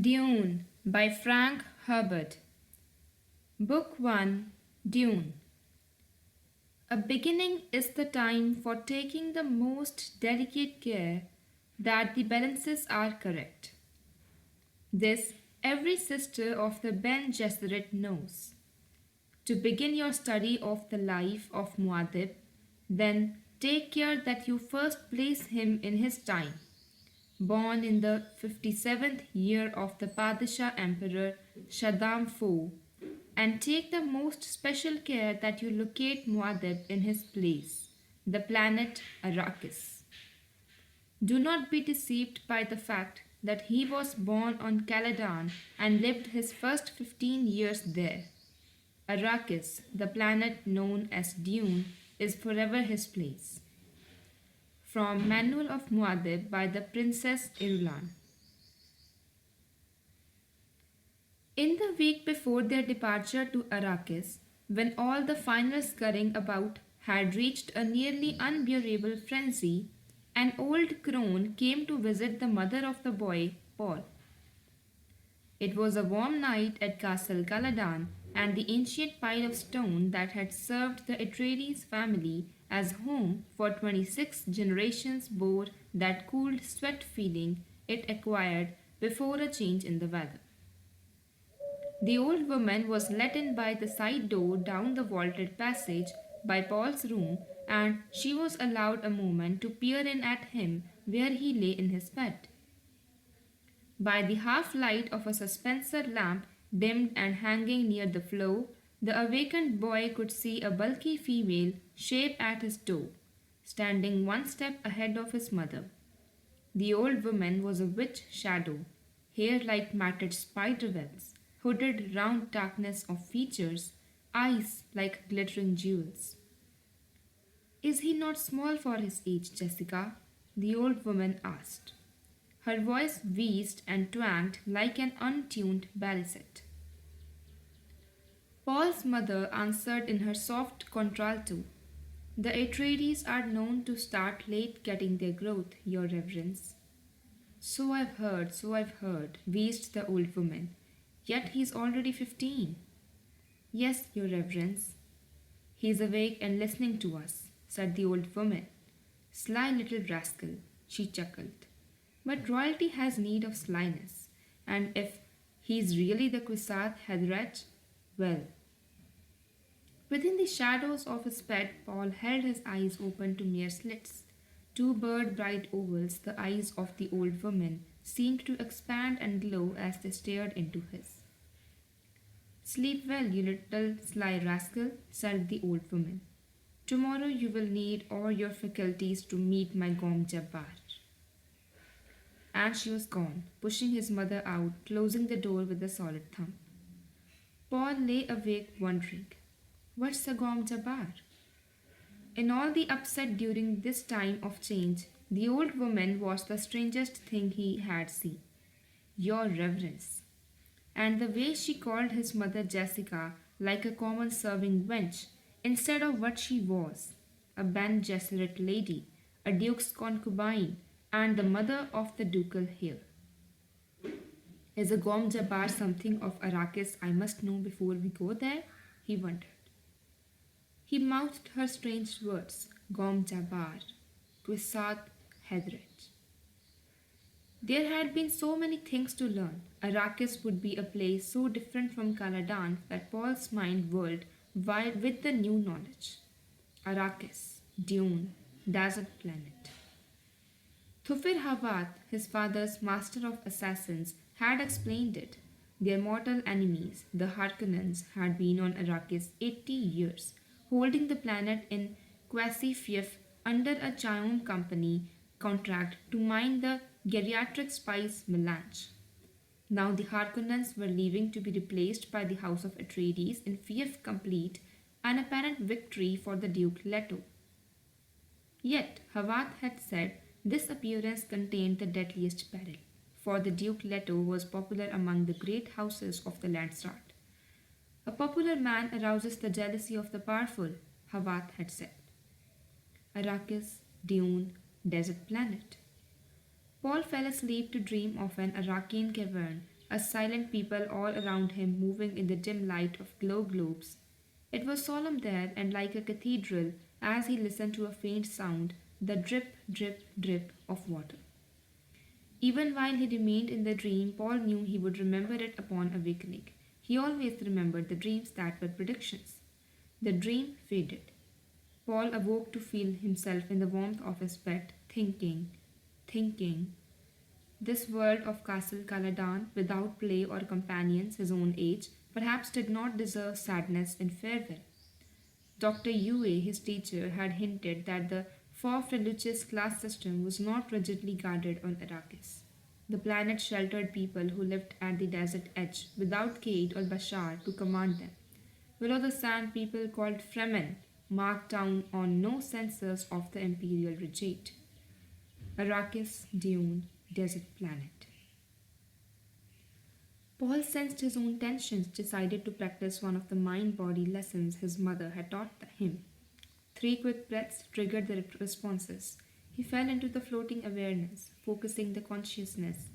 Dune by Frank Herbert. Book 1 Dune. A beginning is the time for taking the most delicate care that the balances are correct. This every sister of the Ben Gesserit knows. To begin your study of the life of Muad'Dib, then take care that you first place him in his time. Born in the 57th year of the Padishah Emperor Shaddam IV, and take the most special care that you locate Muad'Dib in his place, the planet Arrakis. Do not be deceived by the fact that he was born on Caladan and lived his first 15 years there. Arrakis, the planet known as Dune, is forever his place. From Manual of Muad'Dib by the Princess Irulan. In the week before their departure to Arrakis, when all the final scurrying about had reached a nearly unbearable frenzy, an old crone came to visit the mother of the boy, Paul. It was a warm night at Castle Caladan, and the ancient pile of stone that had served the Atreides family as home for 26 generations bore that cooled sweat feeling it acquired before a change in the weather. The old woman was let in by the side door down the vaulted passage by Paul's room, and she was allowed a moment to peer in at him where he lay in his bed. By the half light of a suspensor lamp dimmed and hanging near the floor, the awakened boy could see a bulky female shape at his door, standing one step ahead of his mother. The old woman was a witch shadow, hair like matted spider webs, hooded round darkness of features, eyes like glittering jewels. "Is he not small for his age, Jessica?" the old woman asked. Her voice wheezed and twanged like an untuned baliset. Paul's mother answered in her soft contralto. "The Atreides are known to start late getting their growth, Your Reverence." So I've heard, wheezed the old woman. "Yet he's already 15. "Yes, Your Reverence." "He's awake and listening to us," said the old woman. "Sly little rascal," she chuckled. "But royalty has need of slyness, and if he's really the Kwisatz Haderach, well." Within the shadows of his bed, Paul held his eyes open to mere slits. Two bird-bright ovals, the eyes of the old woman, seemed to expand and glow as they stared into his. "Sleep well, you little sly rascal," said the old woman. "Tomorrow you will need all your faculties to meet my Gom Jabbar." And she was gone, pushing his mother out, closing the door with a solid thump. Paul lay awake wondering, what's a Gom Jabbar? In all the upset during this time of change, the old woman was the strangest thing he had seen. "Your Reverence." And the way she called his mother Jessica like a common serving wench, instead of what she was, a Bene Gesserit lady, a duke's concubine, and the mother of the ducal heir. "Is a Gom Jabbar something of Arrakis I must know before we go there?" he wondered. He mouthed her strange words, Gom Jabbar, Kwisatz Haderach. There had been so many things to learn. Arrakis would be a place so different from Caladan that Paul's mind whirled wide with the new knowledge. Arrakis, Dune, desert planet. Thufir Hawat, his father's master of assassins, had explained it. Their mortal enemies, the Harkonnens, had been on Arrakis 80 years, holding the planet in quasi-fief under a Chayum company contract to mine the geriatric spice melange. Now the Harkonnens were leaving to be replaced by the House of Atreides in fief complete, an apparent victory for the Duke Leto. Yet Hawat had said this appearance contained the deadliest peril, for the Duke Leto was popular among the great houses of the Landsraad. "A popular man arouses the jealousy of the powerful," Hawat had said. Arrakis, Dune, desert planet. Paul fell asleep to dream of an Arakian cavern a silent people all around him moving in the dim light of glow globes. It was solemn there and like a cathedral as he listened to a faint sound, the drip, drip, drip of water. Even while he remained in the dream, Paul knew he would remember it upon awakening. He always remembered the dreams that were predictions. The dream faded. Paul awoke to feel himself in the warmth of his bed, thinking. This world of Castle Caladan, without play or companions his own age, perhaps did not deserve sadness in farewell. Dr. Yue, his teacher, had hinted that the fourth religious class system was not rigidly guarded on Arrakis. The planet sheltered people who lived at the desert edge without Cade or Bashar to command them. Below the sand, people called Fremen marked down on no censors of the imperial regate. Arrakis, Dune, desert planet. Paul sensed his own tensions, decided to practice one of the mind body lessons his mother had taught him. 3 quick breaths triggered the responses. He fell into the floating awareness, focusing the consciousness,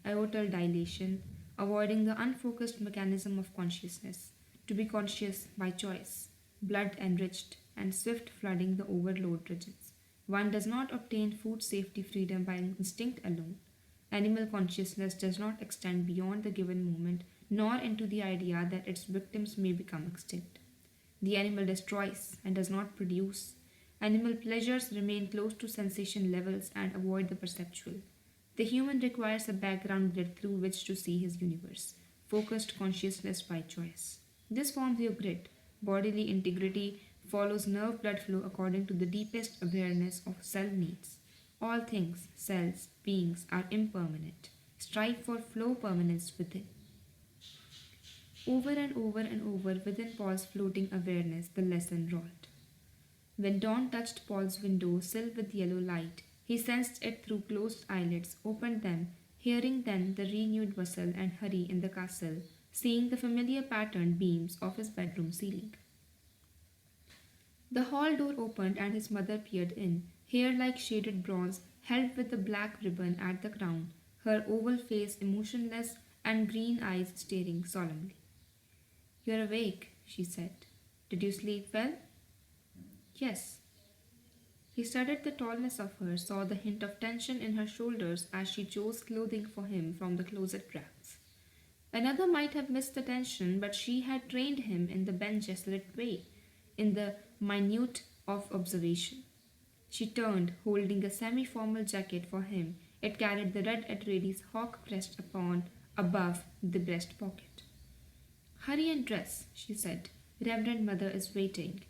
aortal dilation, avoiding the unfocused mechanism of consciousness, to be conscious by choice, blood enriched, and swift flooding the overload regions. One does not obtain food safety freedom by instinct alone. Animal consciousness does not extend beyond the given moment, nor into the idea that its victims may become extinct. The animal destroys and does not produce. Animal pleasures remain close to sensation levels and avoid the perceptual. The human requires a background grid through which to see his universe, focused consciousness by choice. This forms your grid. Bodily integrity follows nerve blood flow according to the deepest awareness of cell needs. All things, cells, beings are impermanent. Strive for flow permanence within. Over and over and over within Paul's floating awareness, the lesson rolled. When dawn touched Paul's window sill with yellow light, he sensed it through closed eyelids, opened them, hearing then the renewed bustle and hurry in the castle, seeing the familiar patterned beams of his bedroom ceiling. The hall door opened and his mother peered in, hair like shaded bronze, held with a black ribbon at the crown, her oval face emotionless and green eyes staring solemnly. "You're awake," she said. "Did you sleep well?" "Yes." He studied the tallness of her, saw the hint of tension in her shoulders as she chose clothing for him from the closet racks. Another might have missed the tension, but she had trained him in the Ben Gesserit way, in the minute of observation. She turned, holding a semi-formal jacket for him. It carried the red Atreides hawk pressed upon above the breast pocket. "Hurry and dress," she said. "Reverend Mother is waiting."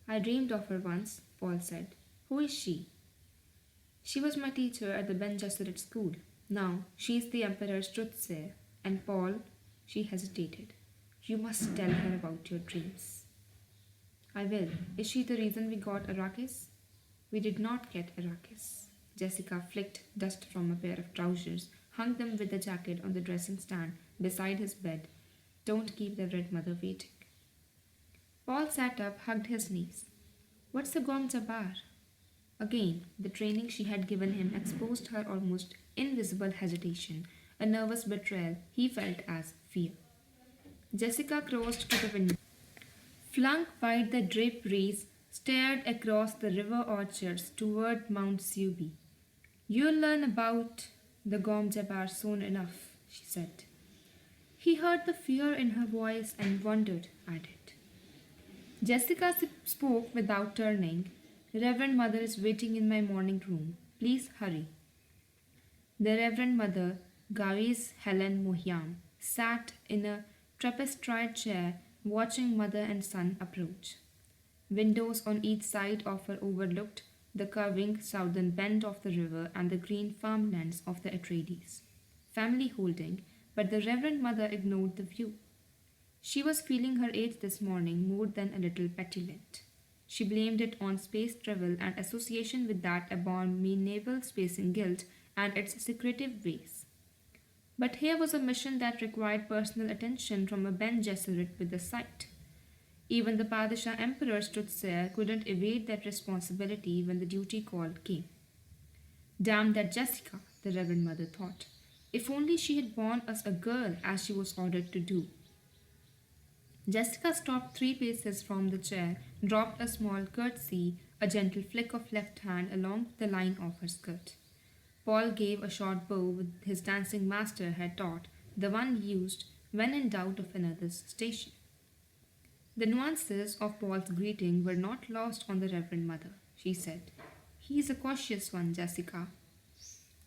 "I dreamed of her once," Paul said. "Who is she?" "She was my teacher at the Ben Gesserit school. Now she is the Emperor's truth-sayer. And Paul," she hesitated, "you must tell her about your dreams." "I will. Is she the reason we got Arrakis?" "We did not get Arrakis." Jessica flicked dust from a pair of trousers, hung them with the jacket on the dressing stand beside his bed. "Don't keep the Red Mother waiting." Paul sat up, hugged his knees. "What's the Gom Jabbar?" Again, the training she had given him exposed her almost invisible hesitation, a nervous betrayal he felt as fear. Jessica crossed to the window, flung wide the draperies, stared across the river orchards toward Mount Subi. "You'll learn about the Gom Jabbar soon enough," she said. He heard the fear in her voice and wondered at it. Jessica spoke without turning. "Reverend Mother is waiting in my morning room. Please hurry." The Reverend Mother, Gawes Helen Mohiam, sat in a trapezoid chair watching mother and son approach. Windows on each side of her overlooked the curving southern bend of the river and the green farmlands of the Atreides. Family holding, but the Reverend Mother ignored the view. She was feeling her age this morning more than a little petulant. She blamed it on space travel and association with that abominable spacing guilt and its secretive ways. But here was a mission that required personal attention from a Ben Gesserit with the sight. Even the Padishah Emperor's truth-sayer couldn't evade that responsibility when the duty call came. Damn that Jessica, the Reverend Mother thought. If only she had borne us a girl as she was ordered to do. Jessica stopped 3 paces from the chair, dropped a small curtsy, a gentle flick of left hand along the line of her skirt. Paul gave a short bow with his dancing master had taught, the one used when in doubt of another's station. The nuances of Paul's greeting were not lost on the Reverend Mother. She said, "He is a cautious one, Jessica."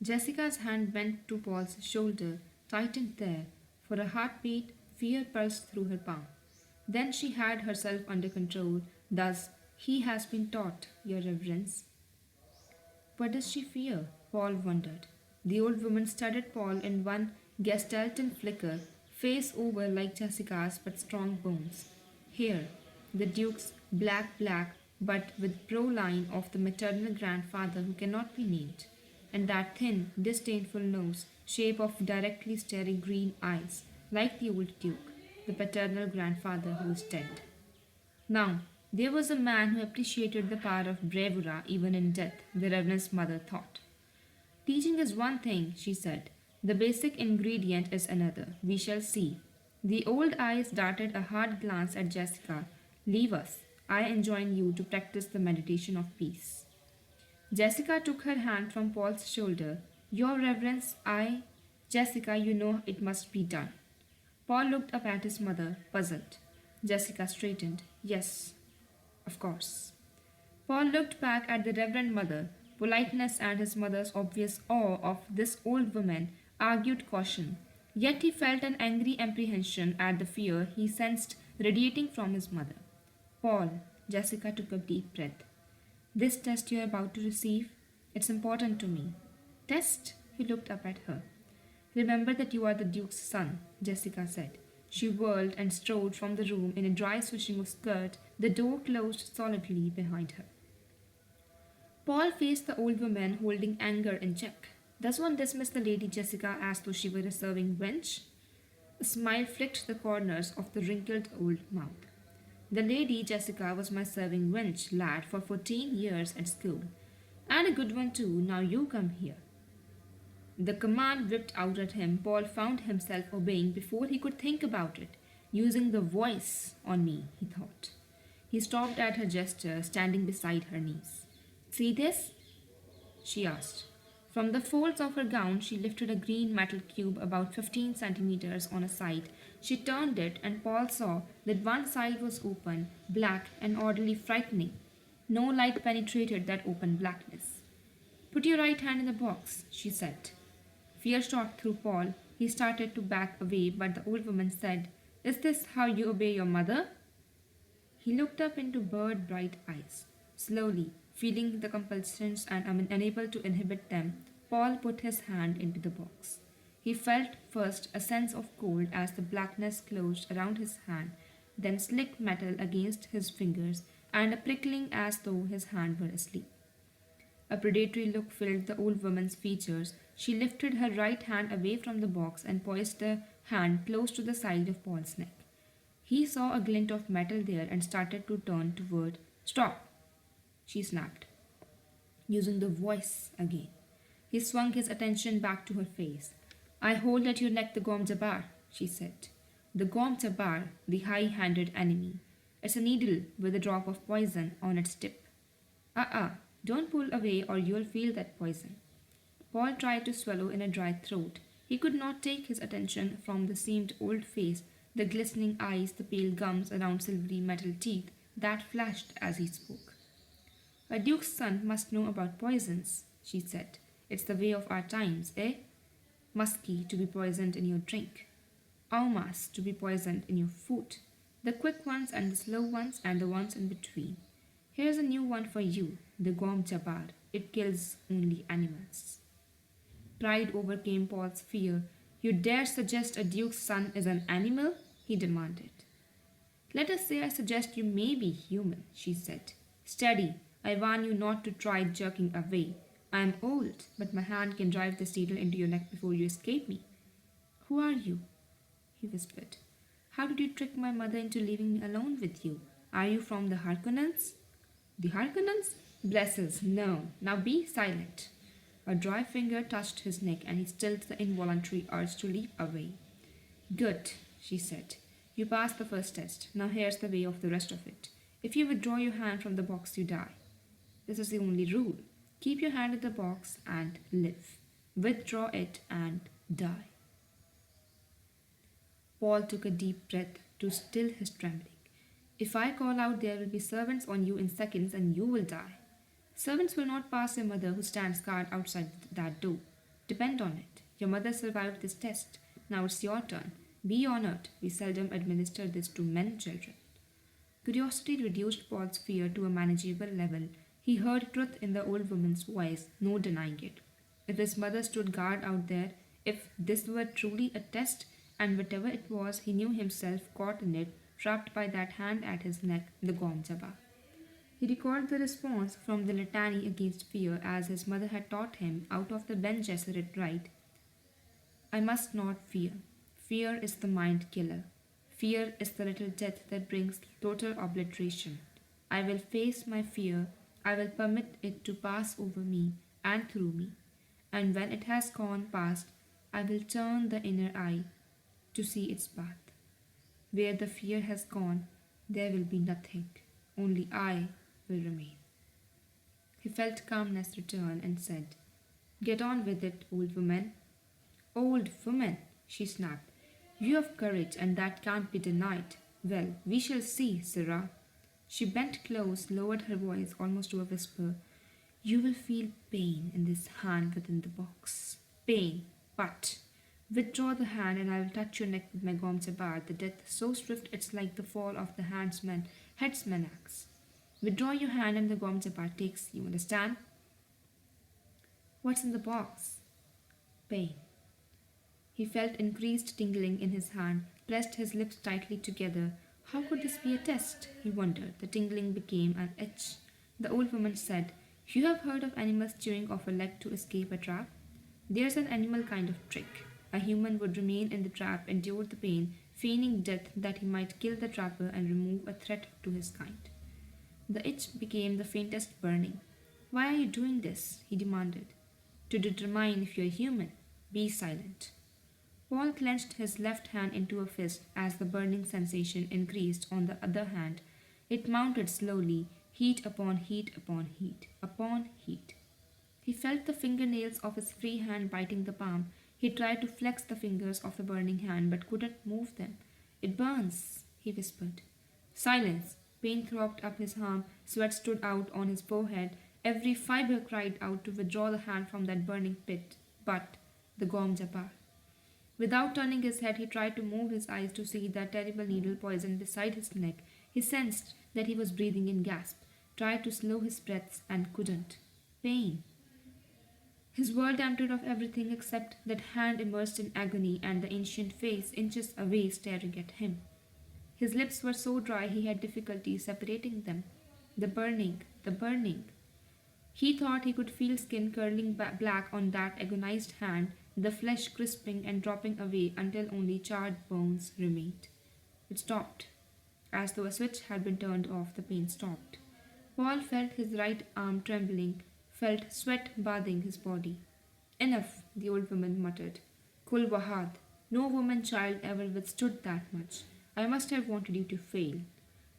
Jessica's hand went to Paul's shoulder, tightened there. For a heartbeat, fear pulsed through her palm. Then she had herself under control. Thus, he has been taught, Your Reverence. What does she fear? Paul wondered. The old woman studied Paul in one gestalten flicker, face over like Jessica's but strong bones. Here, the Duke's black, but with brow line of the maternal grandfather who cannot be named, and that thin, disdainful nose, shape of directly staring green eyes, like the old Duke, the paternal grandfather who is dead. Now, there was a man who appreciated the power of bravura even in death, the Reverend's mother thought. Teaching is one thing, she said. The basic ingredient is another. We shall see. The old eyes darted a hard glance at Jessica. Leave us. I enjoin you to practice the meditation of peace. Jessica took her hand from Paul's shoulder. Your Reverence, Jessica, you know it must be done. Paul looked up at his mother, puzzled. Jessica straightened. Yes, of course. Paul looked back at the Reverend Mother. Politeness and his mother's obvious awe of this old woman argued caution. Yet he felt an angry apprehension at the fear he sensed radiating from his mother. Paul, Jessica took a deep breath. This test you are about to receive, it's important to me. Test? He looked up at her. Remember that you are the Duke's son, Jessica said. She whirled and strode from the room in a dry swishing of skirt, the door closed solidly behind her. Paul faced the old woman, holding anger in check. Does one dismiss the Lady Jessica as though she were a serving wench? A smile flicked the corners of the wrinkled old mouth. The Lady Jessica was my serving wench, lad, for 14 years at school. And a good one too, now you come here. The command whipped out at him. Paul found himself obeying before he could think about it. Using the voice on me, he thought. He stopped at her gesture, standing beside her knees. See this? She asked. From the folds of her gown, she lifted a green metal cube about 15 centimeters on a side. She turned it, and Paul saw that one side was open, black, and oddly frightening. No light penetrated that open blackness. Put your right hand in the box, she said. Fear shot through Paul. He started to back away, but the old woman said, Is this how you obey your mother? He looked up into bird-bright eyes. Slowly, feeling the compulsions and unable to inhibit them, Paul put his hand into the box. He felt first a sense of cold as the blackness closed around his hand, then slick metal against his fingers, and a prickling as though his hand were asleep. A predatory look filled the old woman's features. She lifted her right hand away from the box and poised the hand close to the side of Paul's neck. He saw a glint of metal there and started to turn toward. Stop, she snapped, using the voice again. He swung his attention back to her face. I hold at your neck the Gom Jabbar, she said. The Gom Jabbar, the high-handed enemy. It's a needle with a drop of poison on its tip. Don't pull away or you'll feel that poison. Paul tried to swallow in a dry throat. He could not take his attention from the seamed old face, the glistening eyes, the pale gums around silvery metal teeth that flashed as he spoke. A duke's son must know about poisons, she said. It's the way of our times, eh? Musky to be poisoned in your drink. Aumas to be poisoned in your food. The quick ones and the slow ones and the ones in between. Here's a new one for you, the Gom Jabbar. It kills only animals. Pride overcame Paul's fear. You dare suggest a duke's son is an animal? He demanded. Let us say I suggest you may be human, she said. Steady. I warn you not to try jerking away. I am old, but my hand can drive this needle into your neck before you escape me. Who are you? He whispered. How did you trick my mother into leaving me alone with you? Are you from the Harkonnens? The Harkonnens? Bless us, no. Now be silent. A dry finger touched his neck and he stilled the involuntary urge to leap away. Good, she said. You passed the first test. Now here's the way of the rest of it. If you withdraw your hand from the box, you die. This is the only rule. Keep your hand in the box and live. Withdraw it and die. Paul took a deep breath to still his trembling. If I call out, there will be servants on you in seconds and you will die. Servants will not pass your mother who stands guard outside that door. Depend on it. Your mother survived this test. Now it's your turn. Be honored. We seldom administer this to men children. Curiosity reduced Paul's fear to a manageable level. He heard truth in the old woman's voice, no denying it. If his mother stood guard out there, if this were truly a test, and whatever it was, he knew himself caught in it, trapped by that hand at his neck, the Gom Jabbar. He recalled the response from the litany against fear as his mother had taught him out of the Ben Gesserit rite. I must not fear. Fear is the mind killer. Fear is the little death that brings total obliteration. I will face my fear. I will permit it to pass over me and through me. And when it has gone past, I will turn the inner eye to see its path. Where the fear has gone, there will be nothing. Only I will remain. He felt calmness return and said, Get on with it, old woman. Old woman, she snapped. You have courage, and that can't be denied. Well, we shall see, Sirrah. She bent close, lowered her voice almost to a whisper. You will feel pain in this hand within the box. Pain, but withdraw the hand and I will touch your neck with my Gom Jabbar, the death so swift it's like the fall of the headsman axe. Withdraw your hand and the Gom Jabbar takes you, understand? What's in the box? Pain. He felt increased tingling in his hand, pressed his lips tightly together. How could this be a test? He wondered. The tingling became an itch. The old woman said, You have heard of animals chewing off a leg to escape a trap? There's an animal kind of trick. A human would remain in the trap, endure the pain, feigning death that he might kill the trapper and remove a threat to his kind. The itch became the faintest burning. Why are you doing this? He demanded. To determine if you're human. Be silent. Paul clenched his left hand into a fist as the burning sensation increased on the other hand. It mounted slowly, heat upon heat upon heat upon heat. He felt the fingernails of his free hand biting the palm. He tried to flex the fingers of the burning hand but couldn't move them. It burns, he whispered. Silence. Pain throbbed up his arm, sweat stood out on his forehead. Every fiber cried out to withdraw the hand from that burning pit. But the Gom Jabbar. Without turning his head, he tried to move his eyes to see that terrible needle poison beside his neck. He sensed that he was breathing in gasp, tried to slow his breaths and couldn't. Pain. His world emptied of everything except that hand immersed in agony and the ancient face inches away staring at him. His lips were so dry he had difficulty separating them. The burning, the burning. He thought he could feel skin curling black on that agonized hand, the flesh crisping and dropping away until only charred bones remained. It stopped. As though a switch had been turned off, the pain stopped. Paul felt his right arm trembling, felt sweat bathing his body. Enough, the old woman muttered. Kul Wahad, no woman child ever withstood that much. I must have wanted you to fail.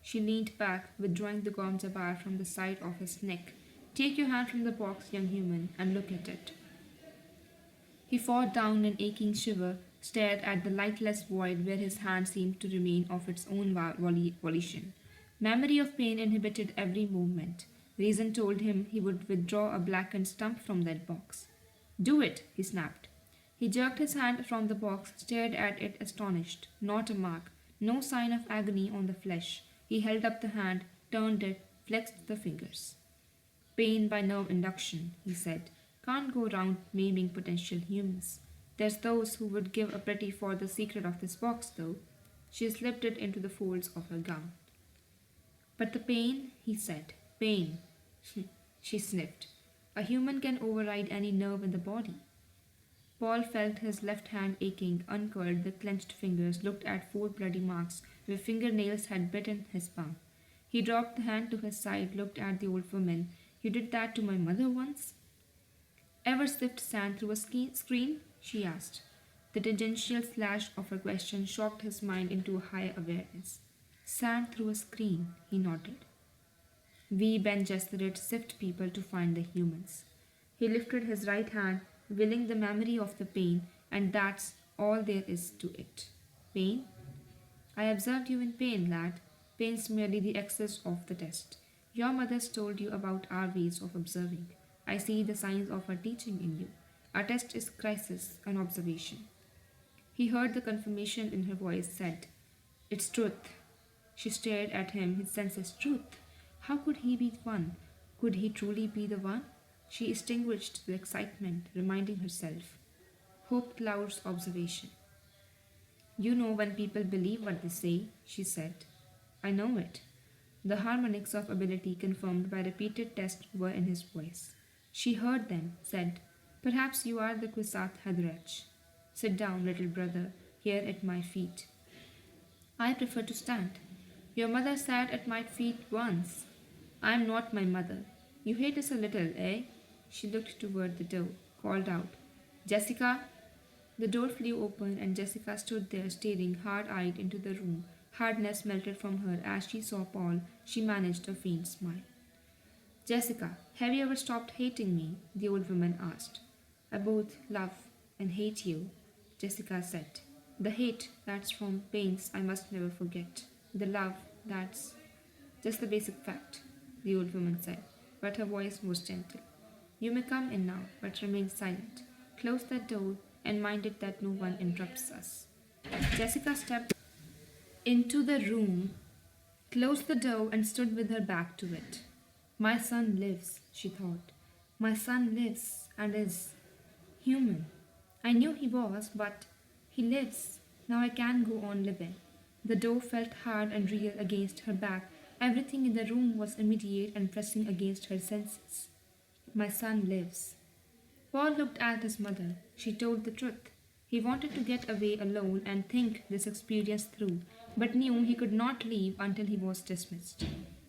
She leaned back, withdrawing the Gom Jabbar from the side of his neck. Take your hand from the box, young human, and look at it. He fought down an aching shiver, stared at the lightless void where his hand seemed to remain of its own volition. Memory of pain inhibited every movement. Reason told him he would withdraw a blackened stump from that box. Do it, he snapped. He jerked his hand from the box, stared at it astonished. Not a mark, no sign of agony on the flesh. He held up the hand, turned it, flexed the fingers. Pain by nerve induction, he said. Can't go round maiming potential humans. There's those who would give a pretty for the secret of this box, though. She slipped it into the folds of her gown. But the pain, he said. Pain. She sniffed. A human can override any nerve in the body. Paul felt his left hand aching, uncurled the clenched fingers, looked at 4 bloody marks where fingernails had bitten his palm. He dropped the hand to his side, looked at the old woman. You did that to my mother once? Ever sift sand through a screen? She asked. The tangential slash of her question shocked his mind into a higher awareness. Sand through a screen, he nodded. We Ben Gesserit sift people to find the humans. He lifted his right hand, willing the memory of the pain, and that's all there is to it. Pain? I observed you in pain, lad. Pain's merely the excess of the test. Your mother's told you about our ways of observing. I see the signs of her teaching in you. Our test is crisis, an observation. He heard the confirmation in her voice, said, It's truth. She stared at him, his senses truth. How could he be one? Could he truly be the one? She extinguished the excitement, reminding herself. Hope clouds observation. You know when people believe what they say, she said. I know it. The harmonics of ability confirmed by repeated tests were in his voice. She heard them, said, Perhaps you are the Kwisatz Haderach. Sit down, little brother, here at my feet. I prefer to stand. Your mother sat at my feet once. I am not my mother. You hate us a little, eh? She looked toward the door, called out, Jessica! The door flew open and Jessica stood there staring hard-eyed into the room. Hardness melted from her as she saw Paul. She managed a faint smile. Jessica, have you ever stopped hating me? The old woman asked. I both love and hate you, Jessica said. The hate, that's from pains I must never forget. The love, that's just the basic fact, the old woman said, but her voice was gentle. You may come in now, but remain silent. Close that door and mind it that no one interrupts us. Jessica stepped into the room, closed the door, and stood with her back to it. My son lives, she thought. My son lives and is human. I knew he was, but he lives. Now I can go on living. The door felt hard and real against her back. Everything in the room was immediate and pressing against her senses. My son lives. Paul looked at his mother. She told the truth. He wanted to get away alone and think this experience through, but knew he could not leave until he was dismissed.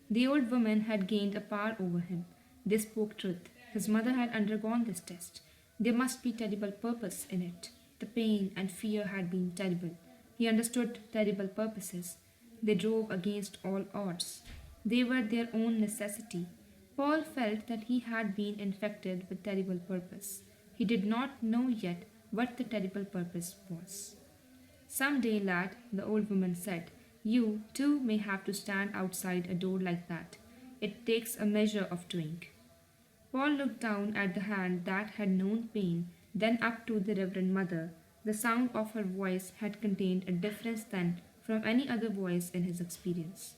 The old woman had gained a power over him. They spoke truth. His mother had undergone this test. There must be terrible purpose in it. The pain and fear had been terrible. He understood terrible purposes. They drove against all odds. They were their own necessity. Paul felt that he had been infected with terrible purpose. He did not know yet what the terrible purpose was. Some day, lad, the old woman said, you, too, may have to stand outside a door like that. It takes a measure of doing. Paul looked down at the hand that had known pain, then up to the Reverend Mother. The sound of her voice had contained a difference then from any other voice in his experience.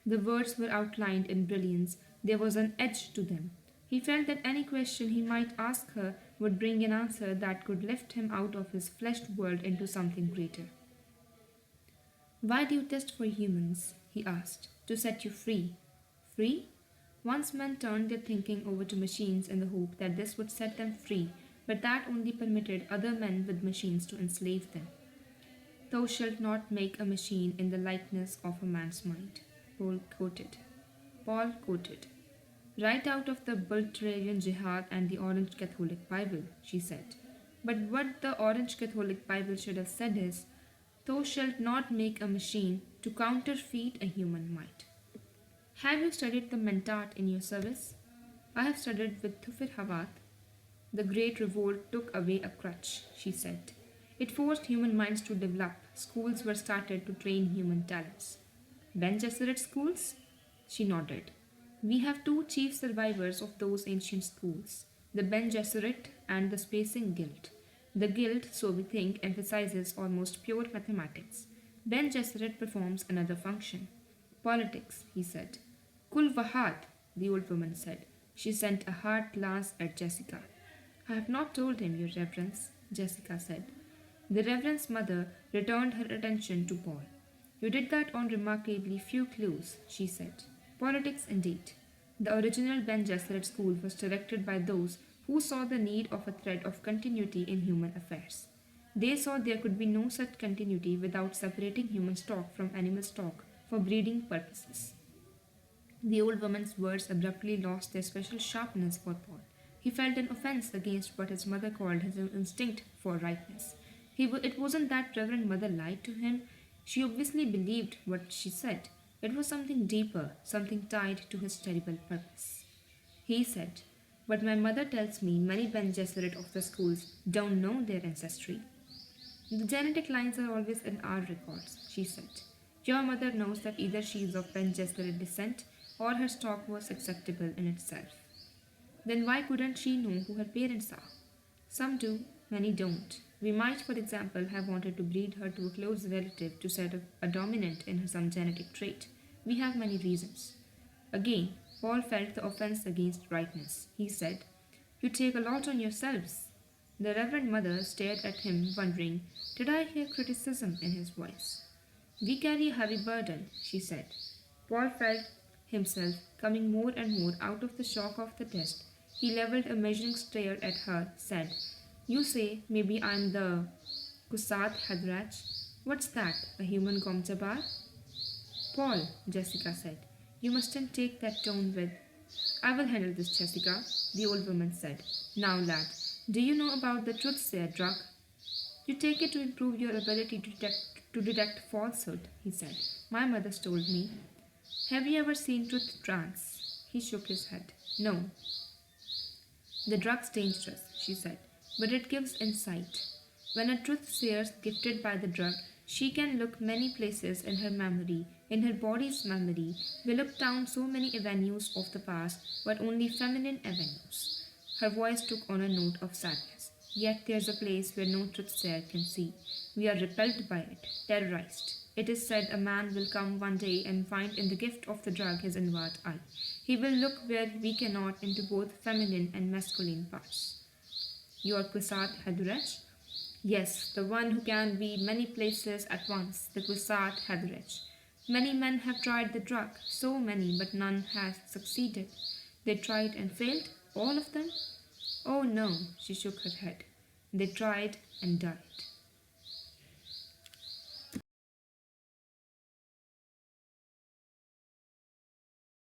The words were outlined in brilliance. There was an edge to them. He felt that any question he might ask her would bring an answer that could lift him out of his fleshed world into something greater. Why do you test for humans? He asked. To set you free. Free? Once men turned their thinking over to machines in the hope that this would set them free, but that only permitted other men with machines to enslave them. Thou shalt not make a machine in the likeness of a man's mind, Paul quoted. Right out of the Bulgarian Jihad and the Orange Catholic Bible, she said. But what the Orange Catholic Bible should have said is, Thou shalt not make a machine to counterfeit a human mind. Have you studied the Mentat in your service? I have studied with Thufir Hawath. The Great Revolt took away a crutch, she said. It forced human minds to develop. Schools were started to train human talents. Ben Gesserit schools? She nodded. We have two chief survivors of those ancient schools, the Ben Gesserit and the Spacing Guild. The Guild, so we think, emphasizes almost pure mathematics. Ben Gesserit performs another function. Politics, he said. Kul Vahad, the old woman said. She sent a hard glance at Jessica. I have not told him, Your Reverence, Jessica said. The Reverend's mother returned her attention to Paul. You did that on remarkably few clues, she said. Politics indeed. The original Ben Gesserit school was directed by those who saw the need of a thread of continuity in human affairs. They saw there could be no such continuity without separating human stock from animal stock for breeding purposes. The old woman's words abruptly lost their special sharpness for Paul. He felt an offense against what his mother called his instinct for rightness. It wasn't that Reverend Mother lied to him. She obviously believed what she said. It was something deeper, something tied to his terrible purpose. He said, "But my mother tells me many Ben Gesserit of the schools don't know their ancestry. The genetic lines are always in our records," she said. "Your mother knows that either she is of Ben Gesserit descent or her stock was acceptable in itself. Then why couldn't she know who her parents are? Some do, many don't. We might, for example, have wanted to breed her to a close relative to set up a dominant in some genetic trait. We have many reasons." Again, Paul felt the offense against rightness. He said, "You take a lot on yourselves." The Reverend Mother stared at him, wondering, did I hear criticism in his voice? "We carry a heavy burden," she said. Paul felt himself coming more and more out of the shock of the test. He leveled a measuring stare at her, said, "You say maybe I'm the Kusat Hadrach. What's that, a human Gomjabar?" "Paul," Jessica said, "you mustn't take that tone with—" "I will handle this, Jessica," the old woman said. "Now, lad, do you know about the truth-sayer drug? You take it to improve your ability to detect falsehood," he said. "My mother's told me." "Have you ever seen Truth Trance?" He shook his head. "No." "The drug's dangerous," she said, "but it gives insight. When a truth-sayer's gifted by the drug, she can look many places in her memory, in her body's memory. We look down so many avenues of the past, but only feminine avenues." Her voice took on a note of sadness. "Yet there's a place where no truth-sayer can see. We are repelled by it, terrorized. It is said a man will come one day and find in the gift of the drug his inward eye. He will look where we cannot into both feminine and masculine parts." "Your Kusat Hadurech?" "Yes, the one who can be many places at once, the Kusat Hadurech. Many men have tried the drug, so many, but none has succeeded." "They tried and failed? All of them?" "Oh no," she shook her head. "They tried and died."